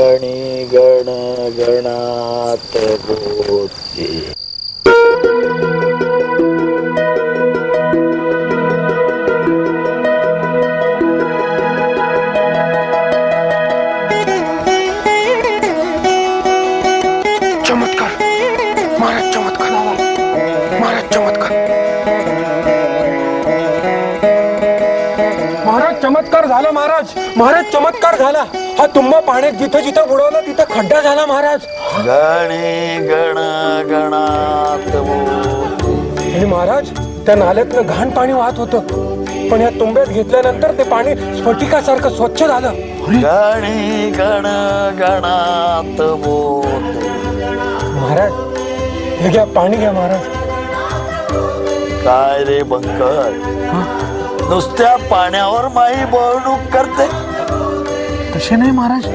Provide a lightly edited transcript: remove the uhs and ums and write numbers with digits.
गणी गण गणात बोलते. चमत्कार महाराज, चमत्कार महाराज, चमत्कार महाराज, चमत्कार झाला महाराज. महाराज चमत्कार झाला. हा तुंब पाण्यात जिथं जिथं बुडवलं तिथं खड्डा झाला महाराज. गणी गण गणात बोलते. आणि महाराज त्या नाल्यातनं घाण पाणी वाहत होतं, पण या तुंब्यात घेतल्यानंतर ते पाणी स्फटिकासारखं स्वच्छ झालं. गणी गण गणात बोलते. महाराज हे घ्या, पाणी घ्या महाराज. काय रे बंकर, नुसत्या पाण्यावर माई बोलणूक करते. तसे नाही महाराज,